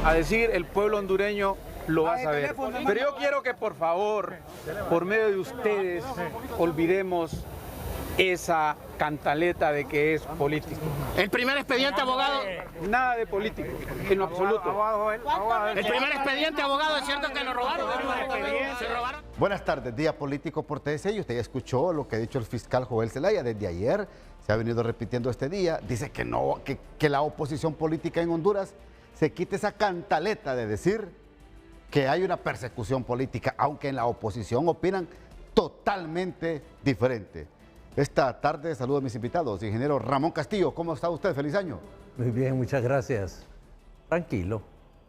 a decir el pueblo hondureño lo va a saber. Pero yo quiero que por favor, por medio de ustedes, olvidemos esa cantaleta de que es político. El primer expediente, abogado. Nada de político, en lo absoluto. El primer expediente, abogado, ¿es cierto que lo robaron? ¿Se robaron? Buenas tardes, día político por TSE, y usted ya escuchó lo que ha dicho el fiscal Joel Zelaya desde ayer. Se ha venido repitiendo este día. Dice que no, que la oposición política en Honduras se quite esa cantaleta de decir que hay una persecución política, aunque en la oposición opinan totalmente diferente. Esta tarde saludo a mis invitados. Ingeniero Ramón Castillo, ¿cómo está usted? Feliz año. Muy bien, muchas gracias. Tranquilo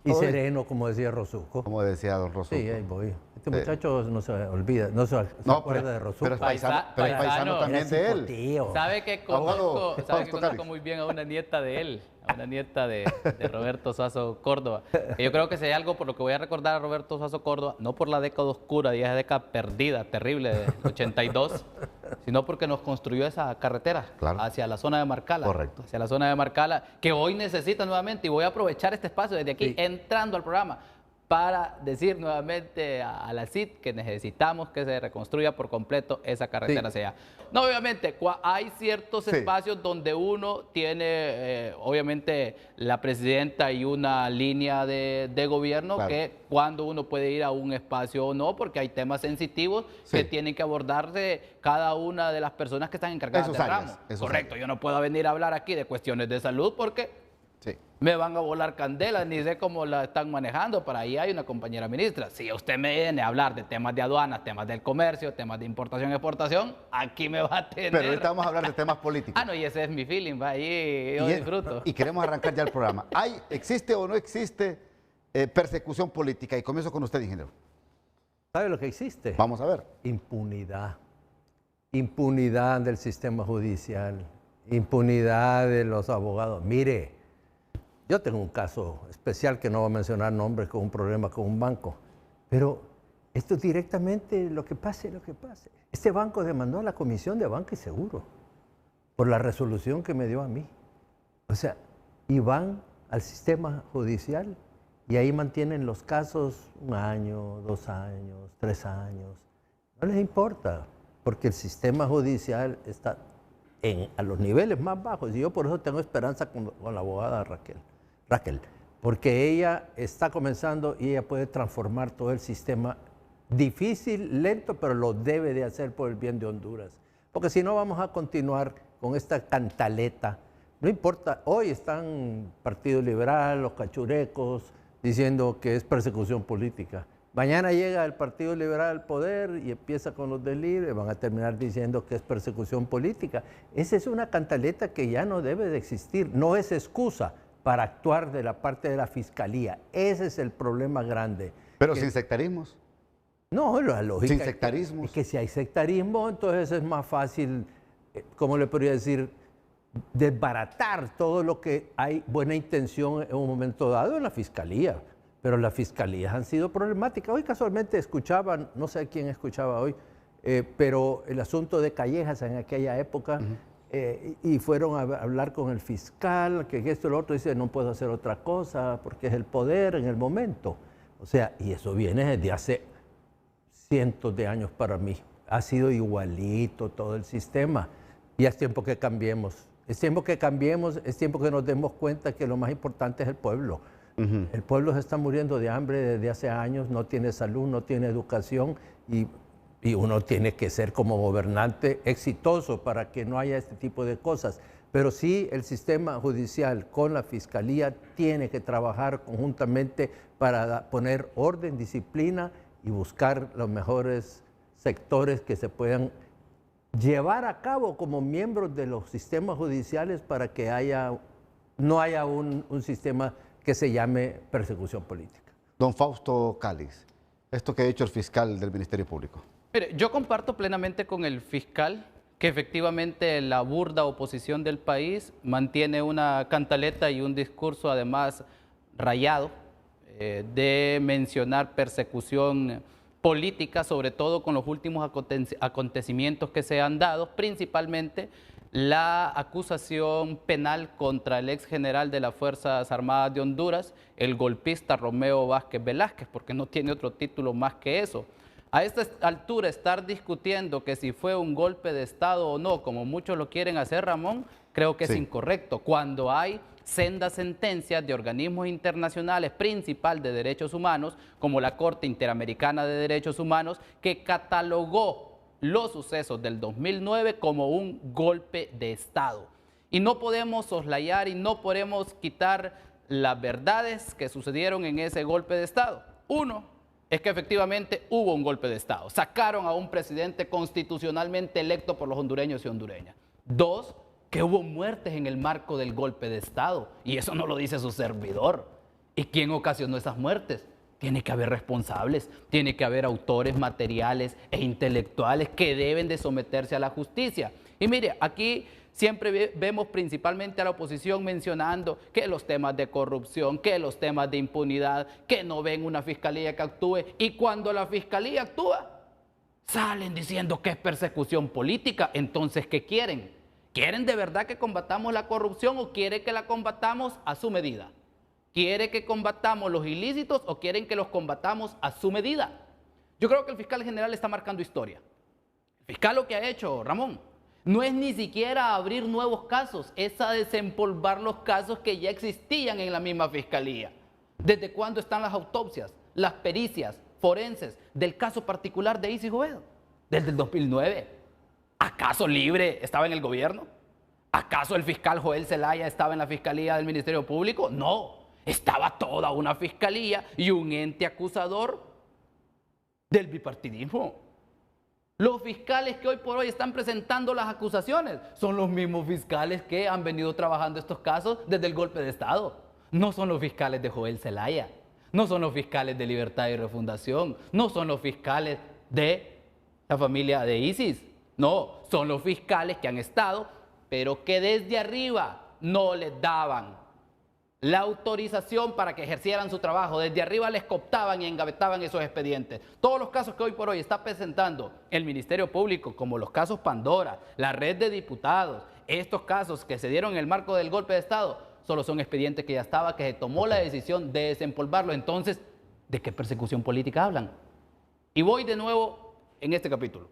y sereno, como decía Rosuco. Como decía don Rosuco. Sí, ahí voy. Este muchacho no se olvida, no se acuerda de Rosuco. Pero es paisano también de él. Tío. Sabe que conozco muy bien a una nieta de él, a una nieta de Roberto Suazo Córdoba. Que yo creo que si hay algo por lo que voy a recordar a Roberto Suazo Córdoba, no por la década oscura y esa década perdida, terrible, del 82, sino porque nos construyó esa carretera hacia la zona de Marcala. Correcto. Hacia la zona de Marcala, que hoy necesita nuevamente, y voy a aprovechar este espacio desde aquí, entrando al programa, para decir nuevamente a la CID que necesitamos que se reconstruya por completo esa carretera hacia allá. No, obviamente, hay ciertos espacios donde uno tiene, obviamente, la presidenta y una línea de gobierno que cuando uno puede ir a un espacio o no, porque hay temas sensitivos que tienen que abordarse cada una de las personas que están encargadas del ramo. Correcto, yo no puedo venir a hablar aquí de cuestiones de salud porque me van a volar candela, ni sé cómo la están manejando. Para ahí hay una compañera ministra. Si usted me viene a hablar de temas de aduanas, temas del comercio, temas de importación y exportación, aquí me va a tener. Pero ahorita vamos a hablar de temas políticos. Ah, no, y ese es mi feeling, va ahí yo disfruto. Y queremos arrancar ya el programa. ¿Existe o no existe persecución política? Y comienzo con usted, ingeniero. ¿Sabe lo que existe? Vamos a ver. Impunidad. Impunidad del sistema judicial. Impunidad de los abogados. Mire, yo tengo un caso especial que no voy a mencionar nombres, con un problema con un banco, pero esto es directamente lo que pase, lo que pase. Este banco demandó a la Comisión de Banca y Seguro por la resolución que me dio a mí. O sea, y van al sistema judicial y ahí mantienen los casos 1 año, 2 años, 3 años. No les importa, porque el sistema judicial está a los niveles más bajos, y yo por eso tengo esperanza con la abogada Raquel, porque ella está comenzando y ella puede transformar todo el sistema, difícil, lento, pero lo debe de hacer por el bien de Honduras, porque si no vamos a continuar con esta cantaleta. No importa, hoy están Partido Liberal, los cachurecos, diciendo que es persecución política. Mañana llega el Partido Liberal al poder y empieza con los delibres, van a terminar diciendo que es persecución política. Esa es una cantaleta que ya no debe de existir, no es excusa para actuar de la parte de la Fiscalía. Ese es el problema grande. Pero sin sectarismos. No, la lógica sin sectarismos. Es que si hay sectarismo, entonces es más fácil, ¿cómo le podría decir?, desbaratar todo lo que hay buena intención en un momento dado en la Fiscalía. Pero las fiscalías han sido problemáticas. Hoy casualmente escuchaban, no sé quién escuchaba hoy, pero el asunto de Callejas en aquella época, y fueron a hablar con el fiscal, que esto y lo otro, dice, no puedo hacer otra cosa porque es el poder en el momento. O sea, y eso viene desde hace cientos de años para mí. Ha sido igualito todo el sistema. Y es tiempo que cambiemos. Es tiempo que cambiemos, es tiempo que nos demos cuenta que lo más importante es el pueblo. El pueblo se está muriendo de hambre desde hace años, no tiene salud, no tiene educación y uno tiene que ser como gobernante exitoso para que no haya este tipo de cosas. Pero sí el sistema judicial con la Fiscalía tiene que trabajar conjuntamente para poner orden, disciplina y buscar los mejores sectores que se puedan llevar a cabo como miembros de los sistemas judiciales para que no haya un sistema que se llame persecución política. Don Fausto Cáliz, esto que ha dicho el fiscal del Ministerio Público. Mire, yo comparto plenamente con el fiscal que efectivamente la burda oposición del país mantiene una cantaleta y un discurso además rayado de mencionar persecución política, sobre todo con los últimos acontecimientos que se han dado, principalmente la acusación penal contra el ex general de las Fuerzas Armadas de Honduras, el golpista Romeo Vázquez Velázquez, porque no tiene otro título más que eso. A esta altura, estar discutiendo que si fue un golpe de Estado o no, como muchos lo quieren hacer, Ramón, creo que es incorrecto. Cuando hay sendas sentencias de organismos internacionales principal de derechos humanos, como la Corte Interamericana de Derechos Humanos, que catalogó los sucesos del 2009 como un golpe de Estado. Y no podemos soslayar y no podemos quitar las verdades que sucedieron en ese golpe de Estado. Uno, es que efectivamente hubo un golpe de Estado. Sacaron a un presidente constitucionalmente electo por los hondureños y hondureñas. Dos, que hubo muertes en el marco del golpe de Estado. Y eso no lo dice su servidor. ¿Y quién ocasionó esas muertes? Tiene que haber responsables, tiene que haber autores materiales e intelectuales que deben de someterse a la justicia. Y mire, aquí siempre vemos principalmente a la oposición mencionando que los temas de corrupción, que los temas de impunidad, que no ven una fiscalía que actúe. Y cuando la fiscalía actúa, salen diciendo que es persecución política. Entonces, ¿qué quieren? ¿Quieren de verdad que combatamos la corrupción o quieren que la combatamos a su medida? ¿Quiere que combatamos los ilícitos o quieren que los combatamos a su medida? Yo creo que el fiscal general está marcando historia. El fiscal lo que ha hecho, Ramón, no es ni siquiera abrir nuevos casos, es a desempolvar los casos que ya existían en la misma fiscalía. ¿Desde cuándo están las autopsias, las pericias forenses del caso particular de Isis Jovedo? Desde el 2009. ¿Acaso Libre estaba en el gobierno? ¿Acaso el fiscal Joel Zelaya estaba en la fiscalía del Ministerio Público? No. Estaba toda una fiscalía y un ente acusador del bipartidismo. Los fiscales que hoy por hoy están presentando las acusaciones son los mismos fiscales que han venido trabajando estos casos desde el golpe de Estado. No son los fiscales de Joel Zelaya, no son los fiscales de Libertad y Refundación, no son los fiscales de la familia de Isis, no, son los fiscales que han estado, pero que desde arriba no les daban la autorización para que ejercieran su trabajo. Desde arriba les cooptaban y engavetaban esos expedientes. Todos los casos que hoy por hoy está presentando el Ministerio Público, como los casos Pandora, la red de diputados, estos casos que se dieron en el marco del golpe de Estado, solo son expedientes que ya estaba, que se tomó la decisión de desempolvarlo. Entonces, ¿de qué persecución política hablan? Y voy de nuevo en este capítulo.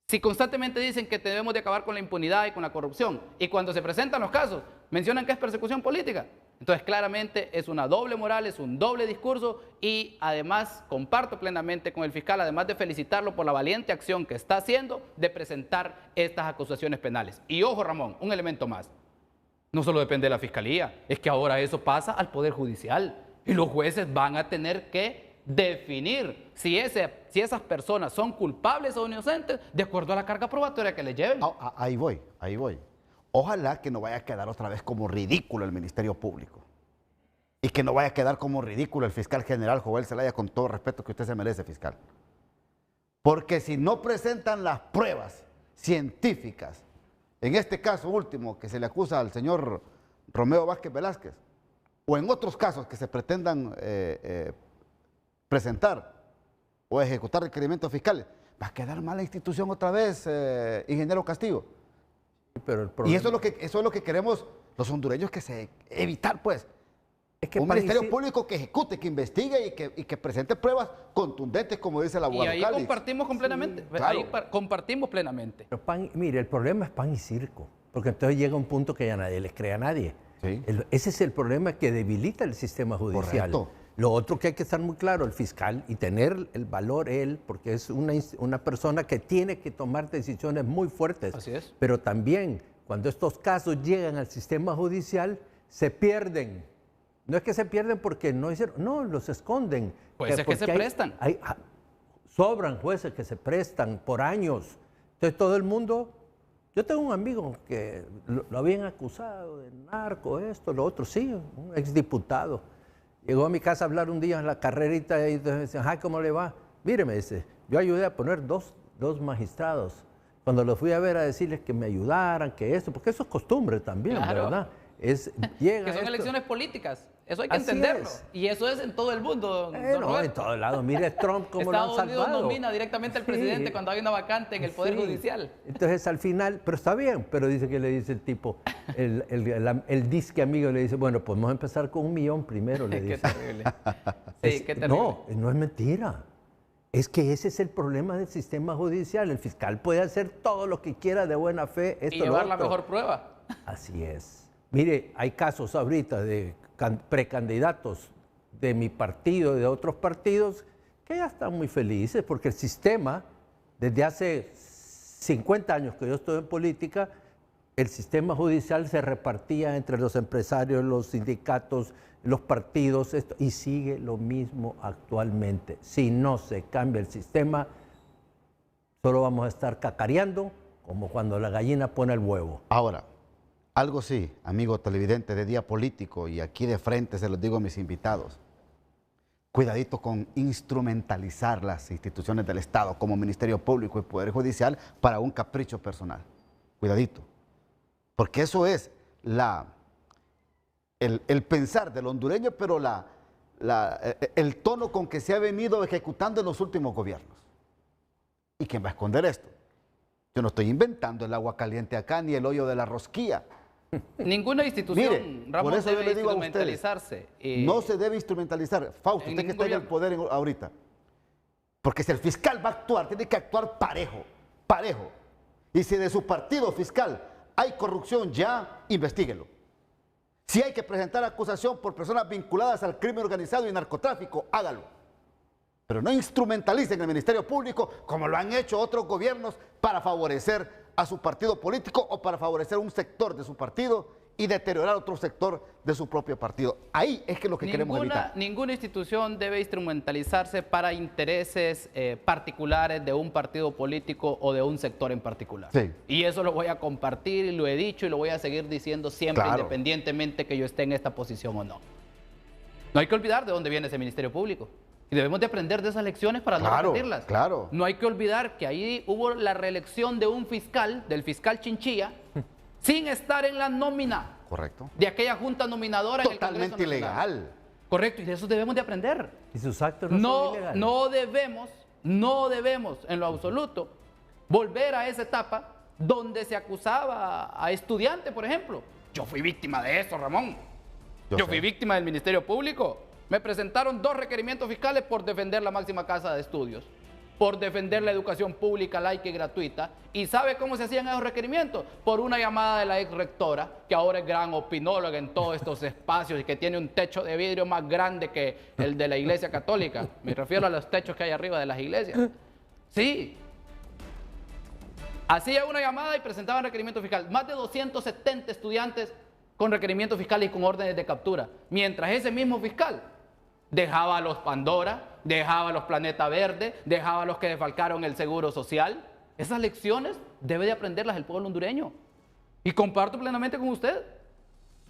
Si constantemente dicen que debemos de acabar con la impunidad y con la corrupción, y cuando se presentan los casos, mencionan que es persecución política, entonces claramente es una doble moral, es un doble discurso, y además comparto plenamente con el fiscal, además de felicitarlo por la valiente acción que está haciendo de presentar estas acusaciones penales. Y ojo, Ramón, un elemento más, no solo depende de la fiscalía, es que ahora eso pasa al Poder Judicial, y los jueces van a tener que definir si esas personas son culpables o inocentes de acuerdo a la carga probatoria que les lleven. Ahí voy. Ojalá que no vaya a quedar otra vez como ridículo el Ministerio Público y que no vaya a quedar como ridículo el fiscal general Joel Zelaya, con todo respeto que usted se merece, fiscal. Porque si no presentan las pruebas científicas, en este caso último que se le acusa al señor Romeo Vázquez Velázquez, o en otros casos que se pretendan presentar o ejecutar requerimientos fiscales, va a quedar mal la institución otra vez, ingeniero Castillo. Pero el problema... Y eso es lo que queremos los hondureños, que se evitar, pues. Es que un ministerio público que ejecute, que investigue y que presente pruebas contundentes, como dice el abogado Cáliz. Y ahí compartimos completamente. Sí, claro. Ahí compartimos plenamente. Pero mire, el problema es pan y circo, porque entonces llega un punto que ya nadie les cree a nadie. Sí. Ese es el problema que debilita el sistema judicial. Correcto. Lo otro que hay que estar muy claro, el fiscal, y tener el valor él, porque es una persona que tiene que tomar decisiones muy fuertes. Así es. Pero también, cuando estos casos llegan al sistema judicial, se pierden. No es que se pierden porque no hicieron, no, los esconden. Pues es que se prestan. Sobran jueces que se prestan por años. Entonces todo el mundo... Yo tengo un amigo que lo habían acusado de narco, esto, lo otro, sí, un exdiputado. Llegó a mi casa a hablar un día en la carrerita y me dice, ajá, ¿cómo le va? Mire, me dice, yo ayudé a poner dos magistrados. Cuando los fui a ver a decirles que me ayudaran, que eso, porque eso es costumbre también, claro. ¿Verdad? Que son elecciones políticas. Eso hay que Así entenderlo. es. Y eso es en todo el mundo. don No, Roberto. en todos lados. Mire Trump cómo lo han Estados Unidos salvado. nomina directamente al presidente cuando hay una vacante en el Poder Sí. Judicial. Entonces al final, pero está bien, pero dice que le dice el tipo, el disque amigo le dice, bueno, podemos empezar con 1 millón primero, le Qué dice. terrible. Sí, qué terrible. No es mentira. Es que ese es el problema del sistema judicial. El fiscal puede hacer todo lo que quiera de buena fe. Y llevar la mejor prueba. Así es. Mire, hay casos ahorita de precandidatos de mi partido y de otros partidos que ya están muy felices porque el sistema, desde hace 50 años que yo estoy en política, el sistema judicial se repartía entre los empresarios, los sindicatos, los partidos, y sigue lo mismo actualmente. Si no se cambia el sistema, solo vamos a estar cacareando como cuando la gallina pone el huevo. Ahora, algo sí, amigo televidente de Día Político, y aquí de frente se los digo a mis invitados. Cuidadito con instrumentalizar las instituciones del Estado como Ministerio Público y Poder Judicial para un capricho personal. Cuidadito. Porque eso es el pensar del hondureño, pero el tono con que se ha venido ejecutando en los últimos gobiernos. ¿Y quién va a esconder esto? Yo no estoy inventando el agua caliente acá ni el hoyo de la rosquilla. Ninguna institución, Mire, Ramón, por eso yo debe le digo a instrumentalizarse. No se debe instrumentalizar. Fausto, en usted que ningún está en el poder ahorita. Porque si el fiscal va a actuar, tiene que actuar parejo, parejo. Y si de su partido fiscal hay corrupción, ya investíguelo. Si hay que presentar acusación por personas vinculadas al crimen organizado y narcotráfico, hágalo. Pero no instrumentalicen el Ministerio Público como lo han hecho otros gobiernos para favorecer a su partido político o para favorecer un sector de su partido y deteriorar otro sector de su propio partido. Ahí es que es lo que queremos evitar. Ninguna institución debe instrumentalizarse para intereses particulares de un partido político o de un sector en particular. Sí. Y eso lo voy a compartir y lo he dicho y lo voy a seguir diciendo siempre, Claro, independientemente que yo esté en esta posición o no. No hay que olvidar de dónde viene ese Ministerio Público. Y debemos de aprender de esas lecciones para no repetirlas. Claro. No hay que olvidar que ahí hubo la reelección de un fiscal, del fiscal Chinchilla, sin estar en la nómina. Correcto. De aquella junta nominadora en el Congreso Totalmente Nacional. ilegal. Correcto, y de eso debemos de aprender. Y sus actos no son ilegales. No debemos en lo absoluto volver a esa etapa donde se acusaba a estudiantes, por ejemplo. Yo fui víctima de eso, Ramón. Yo fui víctima del Ministerio Público. Me presentaron 2 requerimientos fiscales por defender la máxima casa de estudios, por defender la educación pública, laica y gratuita. ¿Y sabe cómo se hacían esos requerimientos? Por una llamada de la ex rectora, que ahora es gran opinóloga en todos estos espacios y que tiene un techo de vidrio más grande que el de la Iglesia Católica. Me refiero a los techos que hay arriba de las iglesias. Sí. Hacía una llamada y presentaban requerimiento fiscal. Más de 270 estudiantes con requerimientos fiscales y con órdenes de captura. Mientras ese mismo fiscal dejaba a los Pandora, dejaba a los Planeta Verde, dejaba a los que defalcaron el Seguro Social. Esas lecciones debe de aprenderlas el pueblo hondureño. Y comparto plenamente con usted.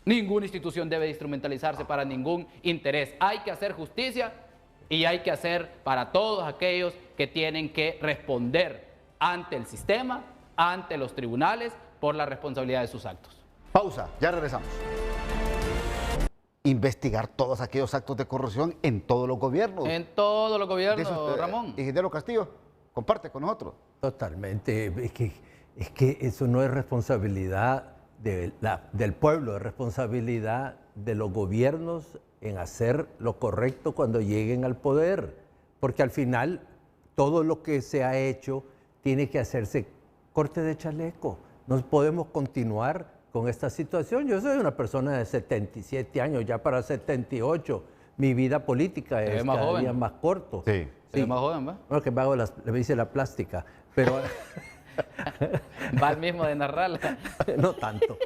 Ninguna institución debe instrumentalizarse para ningún interés. Hay que hacer justicia y hay que hacer para todos aquellos que tienen que responder ante el sistema, ante los tribunales, por la responsabilidad de sus actos. Pausa, ya regresamos. Investigar todos aquellos actos de corrupción en todos los gobiernos. En todos los gobiernos, Eso, Ramón. Ingeniero Castillo, comparte con nosotros. Totalmente. Es que eso no es responsabilidad del pueblo, es responsabilidad de los gobiernos en hacer lo correcto cuando lleguen al poder. Porque al final todo lo que se ha hecho tiene que hacerse corte de chaleco. No podemos continuar con esta situación. Yo soy una persona de 77 años, ya para 78. Mi vida política es cada día más corto. Sí. Se ve más joven, ¿va? Bueno, que me hago le hice la plástica, pero... Va al mismo de narrarla. No tanto.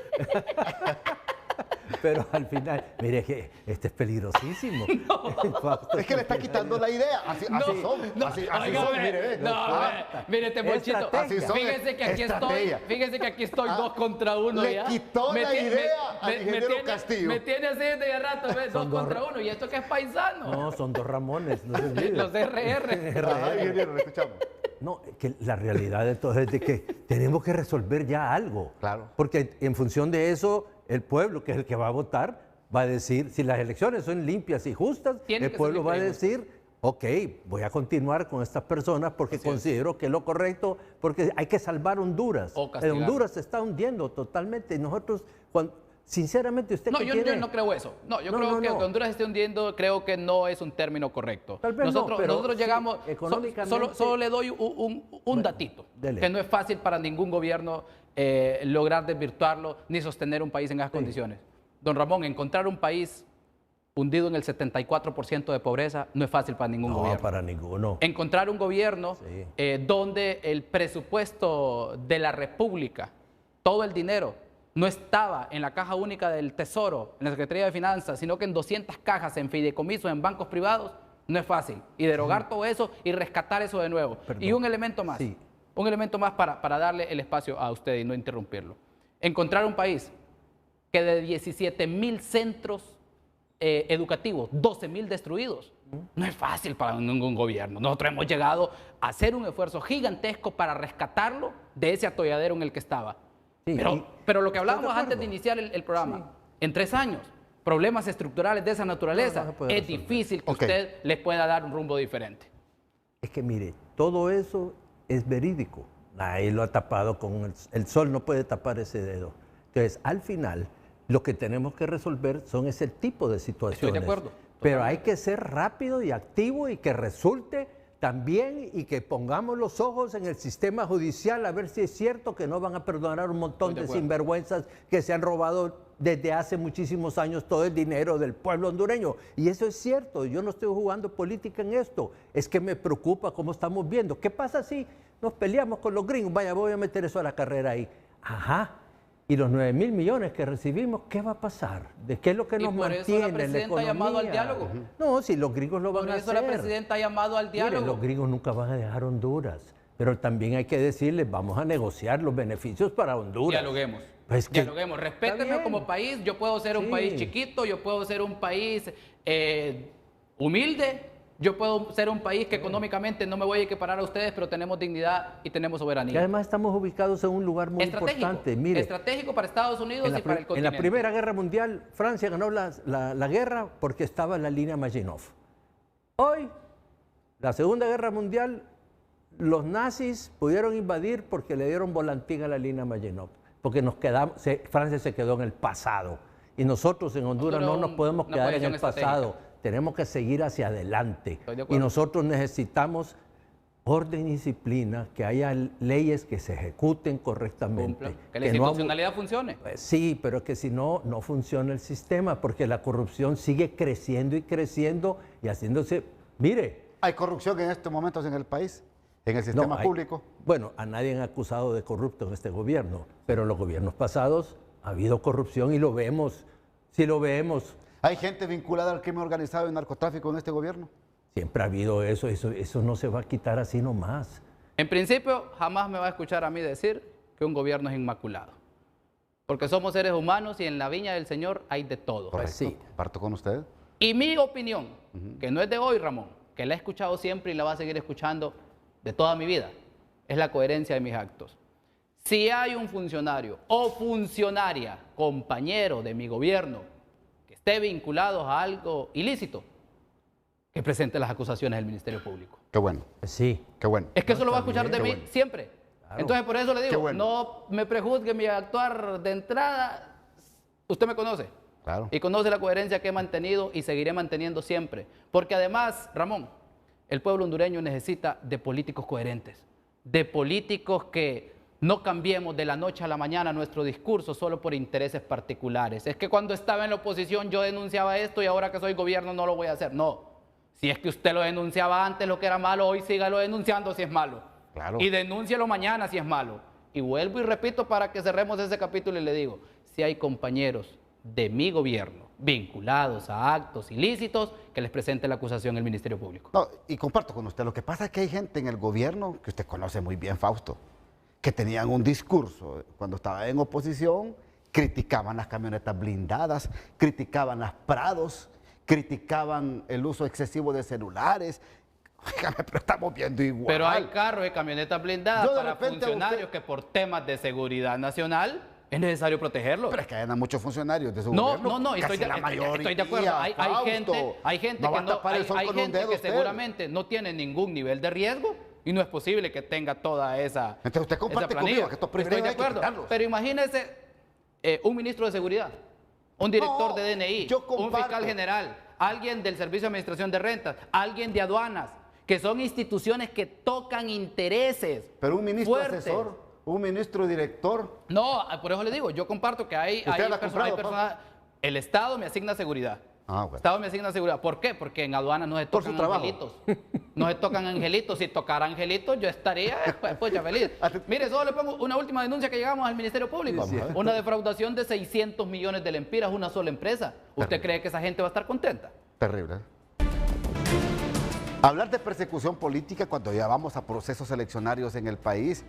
Pero al final, mire que este es peligrosísimo. No. Es que le está quitando la idea. Así son. Así son, mire. Mire este Monchito. Así son. Fíjese que aquí estoy 2 contra 1 le ya. quitó la idea al ingeniero Castillo. Me tiene así desde rato, 2 contra 1. ¿Y esto qué es paisano? No, son 2 Ramones, no se olvide. Los RR. Ajá, ingeniero, le escuchamos. No, que la realidad entonces es de que tenemos que resolver ya algo. Claro. Porque en función de eso, el pueblo, que es el que va a votar, va a decir, si las elecciones son limpias y justas, el pueblo va a decir, ok, voy a continuar con estas personas porque considero que es lo correcto, porque hay que salvar Honduras. Honduras se está hundiendo totalmente. Nosotros, sinceramente, usted yo no creo eso. No, yo creo que Honduras se esté hundiendo, creo que no es un término correcto. Tal vez nosotros llegamos, económicamente, solo le doy un datito, que no es fácil para ningún gobierno lograr desvirtuarlo ni sostener un país en esas condiciones. Don Ramón, encontrar un país hundido en el 74% de pobreza no es fácil para ningún gobierno. No, para ninguno. Encontrar un gobierno donde el presupuesto de la República, todo el dinero, no estaba en la caja única del Tesoro, en la Secretaría de Finanzas, sino que en 200 cajas, en fideicomisos, en bancos privados, no es fácil. Y derogar todo eso y rescatar eso de nuevo. Perdón. Y un elemento más, para darle el espacio a usted y no interrumpirlo. Encontrar un país que de 17,000 centros educativos, 12,000 destruidos. No es fácil para ningún gobierno. Nosotros hemos llegado a hacer un esfuerzo gigantesco para rescatarlo de ese atolladero en el que estaba. Sí, pero lo que hablábamos antes de iniciar el programa, en 3 años, problemas estructurales de esa naturaleza, es difícil que usted les pueda dar un rumbo diferente. Es que mire, todo eso es verídico. Nadie lo ha tapado con el sol, no puede tapar ese dedo. Entonces, al final, lo que tenemos que resolver son ese tipo de situaciones. Estoy de acuerdo. Pero hay que ser rápido y activo y que resulte también y que pongamos los ojos en el sistema judicial a ver si es cierto que no van a perdonar un montón de sinvergüenzas que se han robado desde hace muchísimos años todo el dinero del pueblo hondureño. Y eso es cierto, yo no estoy jugando política en esto, es que me preocupa cómo estamos viendo. ¿Qué pasa si nos peleamos con los gringos? Vaya, voy a meter eso a la carrera ahí. Ajá. Y los 9,000 millones que recibimos, ¿qué va a pasar? ¿De qué es lo que nos mantiene en la economía? Y por eso la presidenta ha llamado al diálogo. No, si los gringos lo van a hacer. Por eso la presidenta ha llamado al diálogo. Mire, los gringos nunca van a dejar Honduras. Pero también hay que decirles, vamos a negociar los beneficios para Honduras. Dialoguemos. Dialoguemos. Respétenme como país. Yo puedo ser un país chiquito, yo puedo ser un país humilde. Yo puedo ser un país que económicamente no me voy a equiparar a ustedes, pero tenemos dignidad y tenemos soberanía. Y además estamos ubicados en un lugar muy importante. Mire, estratégico para Estados Unidos y para el continente. En la Primera Guerra Mundial, Francia ganó la guerra porque estaba en la línea Maginot. Hoy, la Segunda Guerra Mundial, los nazis pudieron invadir porque le dieron volantín a la línea Maginot. Porque Francia se quedó en el pasado. Y nosotros en Honduras no nos podemos quedar en el pasado. Tenemos que seguir hacia adelante. Y nosotros necesitamos orden y disciplina, que haya leyes que se ejecuten correctamente. Que la institucionalidad funcione. Sí, pero es que si no, no funciona el sistema, porque la corrupción sigue creciendo y creciendo y haciéndose... Mire... ¿Hay corrupción en estos momentos en el país? ¿En el sistema público? Bueno, a nadie han acusado de corrupto en este gobierno, pero en los gobiernos pasados ha habido corrupción y lo vemos. Si lo vemos... ¿Hay gente vinculada al crimen organizado y narcotráfico en este gobierno? Siempre ha habido eso no se va a quitar así nomás. En principio, jamás me va a escuchar a mí decir que un gobierno es inmaculado. Porque somos seres humanos y en la viña del Señor hay de todo. Correcto, sí. Comparto con usted. Y mi opinión, que no es de hoy, Ramón, que la he escuchado siempre y la va a seguir escuchando de toda mi vida, es la coherencia de mis actos. Si hay un funcionario o funcionaria, compañero de mi gobierno, esté vinculados a algo ilícito, que presente las acusaciones del Ministerio Público. Qué bueno. Sí. Qué bueno. Es que eso lo va a escuchar de mí siempre. Claro. Entonces, por eso le digo, no me prejuzgue mi actuar de entrada. Usted me conoce. Claro. Y conoce la coherencia que he mantenido y seguiré manteniendo siempre. Porque además, Ramón, el pueblo hondureño necesita de políticos coherentes, de políticos que no cambiemos de la noche a la mañana nuestro discurso solo por intereses particulares. Es que cuando estaba en la oposición yo denunciaba esto y ahora que soy gobierno no lo voy a hacer. No. Si es que usted lo denunciaba antes lo que era malo, hoy sígalo denunciando si es malo. Claro. Y denúncialo mañana si es malo. Y vuelvo y repito para que cerremos ese capítulo y le digo, si hay compañeros de mi gobierno vinculados a actos ilícitos, que les presente la acusación el Ministerio Público. No, y comparto con usted, lo que pasa es que hay gente en el gobierno, que usted conoce muy bien, Fausto, que tenían un discurso cuando estaba en oposición, criticaban las camionetas blindadas, criticaban las Prados, criticaban el uso excesivo de celulares. Óigame, pero estamos viendo igual. Pero hay carros y camionetas blindadas para funcionarios que por temas de seguridad nacional Es necesario protegerlo. Pero es que hay muchos funcionarios de su No, gobierno. no, casi la mayoría, estoy de acuerdo. Hay gente no va a que, no, tapar el sol hay con un gente dedo que usted. seguramente no tiene ningún nivel de riesgo y no es posible que tenga toda esa. Entonces usted comparte esa planilla. conmigo que estos Estoy privilegios de hay que acuerdo. quitarlos. Pero imagínese un ministro de seguridad, un director No, de DNI, yo un comparto. fiscal general, alguien del Servicio de Administración de Rentas, alguien de aduanas, que son instituciones que tocan intereses. Pero un ministro fuertes. asesor, un ministro director. No, por eso le digo, yo comparto que hay ¿Usted la ha comprado, personas. El Estado me asigna seguridad. Ah, bueno. El Estado me asigna seguridad. ¿Por qué? Porque en aduanas no se Por su tocan trabajo. angelitos. No se tocan angelitos. Si tocara angelitos, yo estaría pues ya feliz. Mire, solo le pongo una última denuncia que llegamos al Ministerio Público. Sí, sí. Una defraudación de 600 millones de lempiras, una sola empresa. ¿Usted Terrible. cree que esa gente va a estar contenta? Terrible. Hablar de persecución política cuando ya vamos a procesos eleccionarios en el país,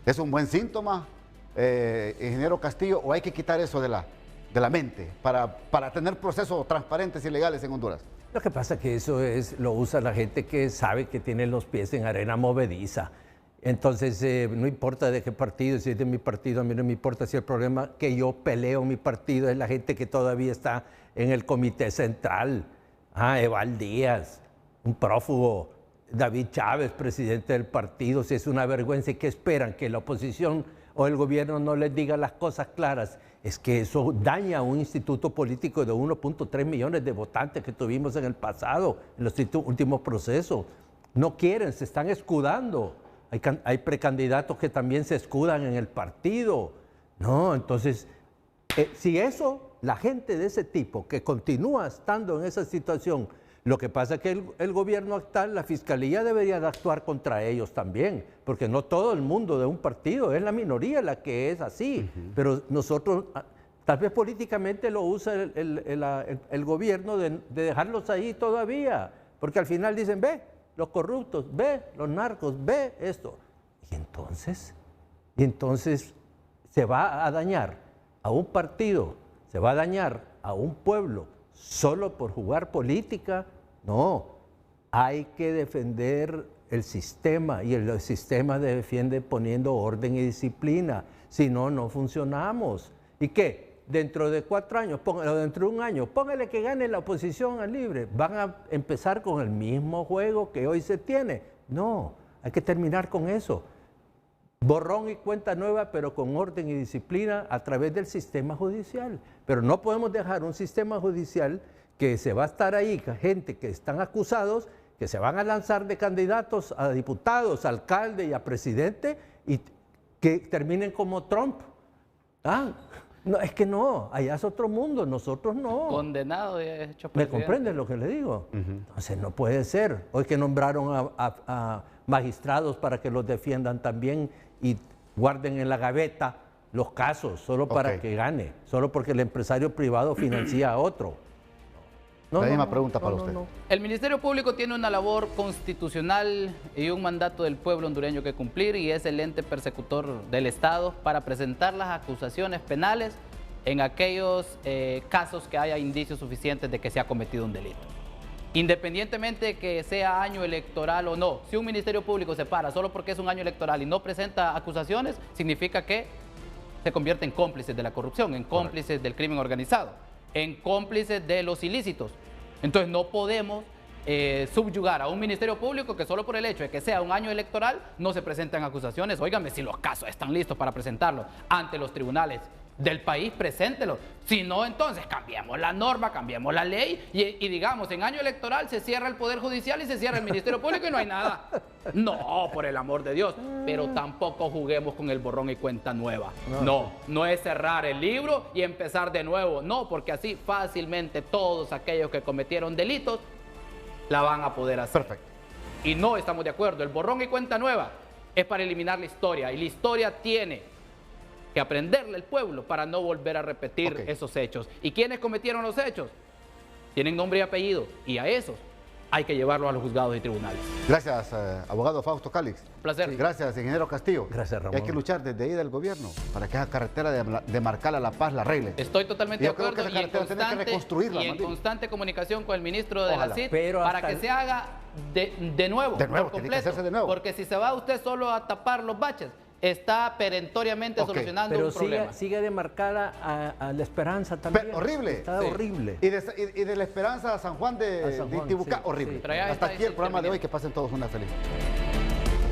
¿es un buen síntoma, ingeniero Castillo, o hay que quitar eso de la mente para tener procesos transparentes y legales en Honduras? Lo que pasa es que eso lo usa la gente que sabe que tiene los pies en arena movediza. Entonces, no importa de qué partido, si es de mi partido, a mí no me importa si el problema que yo peleo mi partido es la gente que todavía está en el comité central. Eval Díaz, un prófugo, David Chávez, presidente del partido. Si es una vergüenza, ¿y qué esperan? Que la oposición o el gobierno no les diga las cosas claras. Es que eso daña a un instituto político de 1.3 millones de votantes que tuvimos en el pasado, en los últimos procesos. No quieren, se están escudando. Hay precandidatos que también se escudan en el partido. No, entonces, si eso, la gente de ese tipo que continúa estando en esa situación, lo que pasa es que el gobierno actual, la fiscalía debería de actuar contra ellos también, porque no todo el mundo de un partido, es la minoría la que es así, pero nosotros, tal vez políticamente lo usa el gobierno de dejarlos ahí todavía, porque al final dicen, ve, los corruptos, ve, los narcos, ve esto. Y entonces se va a dañar a un partido, se va a dañar a un pueblo solo por jugar política. No, hay que defender el sistema y el sistema se defiende poniendo orden y disciplina. Si no, no funcionamos. ¿Y qué? Dentro de 4 años, dentro de un año, póngale que gane la oposición al libre. Van a empezar con el mismo juego que hoy se tiene. No, hay que terminar con eso. Borrón y cuenta nueva, pero con orden y disciplina a través del sistema judicial. Pero no podemos dejar un sistema judicial que se va a estar ahí, gente que están acusados, que se van a lanzar de candidatos a diputados, a alcalde y a presidente, y que terminen como Trump. No, es que no, allá es otro mundo, nosotros no. Condenado y hecho ¿Me presidente. comprendes lo que le digo? Entonces no puede ser. Hoy que nombraron a magistrados para que los defiendan también y guarden en la gaveta los casos solo para que gane, solo porque el empresario privado financia a otro. La misma pregunta para usted. El Ministerio Público tiene una labor constitucional y un mandato del pueblo hondureño que cumplir, y es el ente persecutor del Estado para presentar las acusaciones penales en aquellos casos que haya indicios suficientes de que se ha cometido un delito. Independientemente de que sea año electoral o no, si un Ministerio Público se para solo porque es un año electoral y no presenta acusaciones, significa que se convierte en cómplices de la corrupción, en cómplices del crimen organizado, en cómplices de los ilícitos. Entonces no podemos subyugar a un Ministerio Público que solo por el hecho de que sea un año electoral no se presentan acusaciones. Óigame, si los casos están listos para presentarlos ante los tribunales del país, preséntelos. Si no, entonces cambiemos la norma, cambiemos la ley y digamos, en año electoral se cierra el Poder Judicial y se cierra el Ministerio Público y no hay nada. No, por el amor de Dios. Pero tampoco juguemos con el borrón y cuenta nueva. No es cerrar el libro y empezar de nuevo. No, porque así fácilmente todos aquellos que cometieron delitos la van a poder hacer. Perfecto. Y no estamos de acuerdo. El borrón y cuenta nueva es para eliminar la historia. Y la historia tiene que aprenderle al pueblo para no volver a repetir esos hechos. ¿Y quiénes cometieron los hechos? Tienen nombre y apellido. Y a esos hay que llevarlos a los juzgados y tribunales. Gracias, abogado Fausto Calix. Un placer. Gracias, ingeniero Castillo. Gracias, Ramón. Y hay que luchar desde ahí del gobierno para que esa carretera de marcar a La Paz la arregle. Estoy totalmente de Yo creo acuerdo que esa carretera tiene que reconstruirla, y en Martín. constante comunicación con el ministro de Ojalá. la CID Pero para hasta que se haga de nuevo. De nuevo, por tiene que hacerse de nuevo. Porque si se va usted solo a tapar los baches, está perentoriamente solucionando pero un problema. sigue demarcada a La Esperanza también. Pero horrible. Está horrible. Y de La Esperanza a San Juan de Intibucá, sí, horrible. sí. Pero ya Hasta está aquí el programa de interviniendo. hoy. Que pasen todos una feliz.